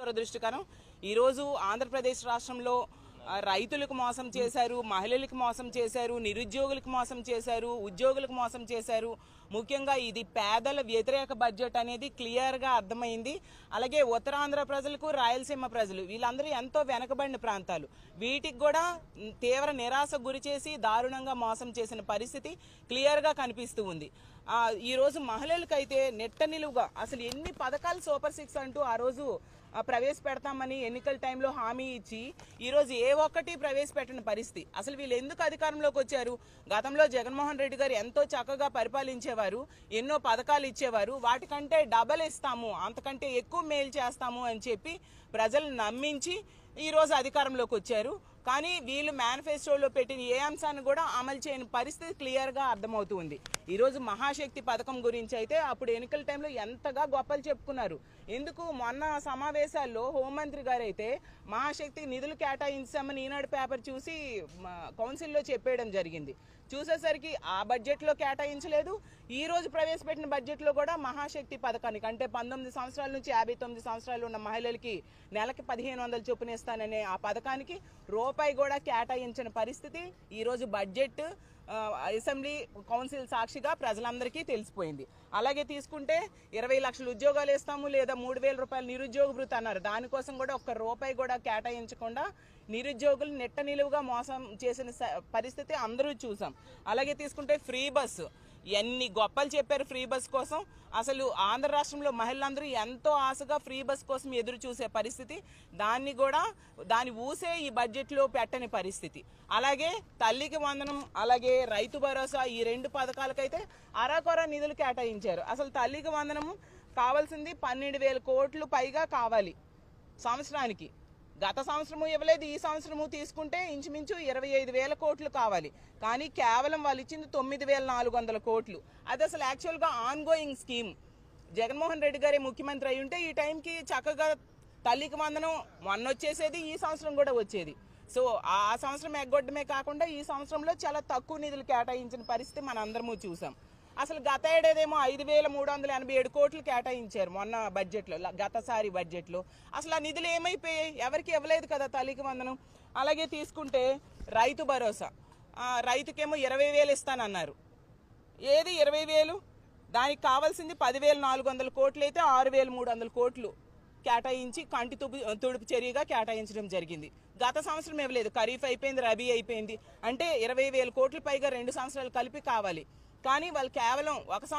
దురదృష్టకరం. ఈరోజు ఆంధ్రప్రదేశ్ రాష్ట్రంలో రైతులకు మోసం చేశారు, మహిళలకు మోసం చేశారు, నిరుద్యోగులకు మోసం చేశారు, ఉద్యోగులకు మోసం చేశారు. ముఖ్యంగా ఇది పేదల వ్యతిరేక బడ్జెట్ అనేది క్లియర్ గా అర్థమైంది. అలాగే ఉత్తరాంధ్ర ప్రజలకు, రాయలసీమ ప్రజలు వీళ్ళందరూ ఎంతో వెనకబడిన ప్రాంతాలు, వీటికి కూడా తీవ్ర నిరాశకు గురి చేసి దారుణంగా మోసం చేసిన పరిస్థితి క్లియర్ గా కనిపిస్తూ ఉంది. ఈ రోజు మహిళలకైతే నెట్ట నిలువుగా అసలు ఎన్ని పథకాలు సూపర్ 6 అంటూ ఆ రోజు ప్రవేశపెడతామని ఎన్నికల టైంలో హామీ ఇచ్చి ఈరోజు ఏ ఒక్కటి ప్రవేశపెట్టిన పరిస్థితి. అసలు వీళ్ళు ఎందుకు అధికారంలోకి వచ్చారు? గతంలో జగన్మోహన్ రెడ్డి గారు ఎంతో చక్కగా పరిపాలించేవారు, ఎన్నో పథకాలు ఇచ్చేవారు, వాటికంటే డబల్ ఇస్తాము, అంతకంటే ఎక్కువ మేలు చేస్తాము అని చెప్పి ప్రజలను నమ్మించి ఈరోజు అధికారంలోకి వచ్చారు. కానీ వీళ్ళు మేనిఫెస్టోలో పెట్టిన ఏ అంశాన్ని కూడా అమలు చేయని పరిస్థితి క్లియర్ గా అర్థమవుతుంది. ఈరోజు మహాశక్తి పథకం గురించి అయితే అప్పుడు ఎన్నికల టైంలో ఎంతగా గొప్పలు చెప్పుకున్నారు. ఎందుకు మొన్న సమావేశాల్లో హోంమంత్రి గారు అయితే మహాశక్తి నిధులు కేటాయించామని ఈనాడు పేపర్ చూసి కౌన్సిల్లో చెప్పేయడం జరిగింది. చూసేసరికి ఆ బడ్జెట్లో కేటాయించలేదు. ఈ రోజు ప్రవేశపెట్టిన బడ్జెట్లో కూడా మహాశక్తి పథకానికి అంటే 19 సంవత్సరాల నుంచి 59 సంవత్సరాలు ఉన్న మహిళలకి నెలకి 1500 చొప్పున ఇస్తాననే ఆ పథకానికి రూపాయి కూడా కేటాయించిన పరిస్థితి ఈ రోజు బడ్జెట్ అసెంబ్లీ కౌన్సిల్ సాక్షిగా ప్రజలందరికీ తెలిసిపోయింది. అలాగే తీసుకుంటే 20 లక్షల ఉద్యోగాలు ఇస్తాము లేదా 3000 రూపాయలు నిరుద్యోగ భృతి అన్నారు. దానికోసం కూడా ఒక్క రూపాయి కూడా కేటాయించకుండా నిరుద్యోగులు నెట్ట నిలువుగా మోసం చేసిన పరిస్థితి అందరూ చూసాం. అలాగే తీసుకుంటే ఫ్రీ బస్సు, ఎన్ని గొప్పలు చెప్పారు ఫ్రీ బస్ కోసం. అసలు ఆంధ్ర రాష్ట్రంలో మహిళలందరూ ఎంతో ఆశగా ఫ్రీ బస్ కోసం ఎదురు చూసే పరిస్థితి, దాని ఊసే ఈ బడ్జెట్ లో పెట్టని పరిస్థితి. అలాగే తల్లికి వందనం, అలాగే రైతు భరోసా, ఈ 2 పథకాలకైతే అరాకొర నిధులు కేటాయించారు. అసలు తల్లికి వందనము కావాల్సింది 12,000 కోట్లు పైగా కావాలి సంవత్సరానికి. గత సంవత్సరము ఇవ్వలేదు, ఈ సంవత్సరము తీసుకుంటే ఇంచుమించు 25,000 కోట్లు కావాలి. కానీ కేవలం వాళ్ళు ఇచ్చింది 9,400 కోట్లు. అది అసలు యాక్చువల్గా on going scheme. Jaganmohan Reddy గారి ముఖ్యమంత్రి అయి ఉంటే ఈ టైంకి చక్కగా తల్లికి వందనం మొన్న వచ్చేసేది, ఈ సంవత్సరం కూడా వచ్చేది. సో ఆ సంవత్సరం ఎగ్గొట్టమే కాకుండా ఈ సంవత్సరంలో చాలా తక్కువ నిధులు కేటాయించిన పరిస్థితి మన అందరము చూసాం. అసలు గత ఏడాదేమో 5,387 కోట్లు కేటాయించారు మొన్న బడ్జెట్లో, గతసారి బడ్జెట్లో. అసలు ఆ నిధులు ఏమైపోయాయి? ఎవరికి ఇవ్వలేదు కదా తల్లికి వందనం. అలాగే తీసుకుంటే రైతు భరోసా, రైతుకేమో 20,000 ఇస్తానన్నారు. ఏది 20,000? దానికి కావాల్సింది 10,400 కోట్లు అయితే 6,300 కోట్లు కేటాయించి కంటి తుడుపు చర్యగా కేటాయించడం జరిగింది. గత సంవత్సరం ఇవ్వలేదు, ఖరీఫ్ అయిపోయింది, రబీ అయిపోయింది. అంటే 20,000 కోట్ల పైగా 2 సంవత్సరాలు కలిపి కావాలి. కానీ వాళ్ళు కేవలం ఒక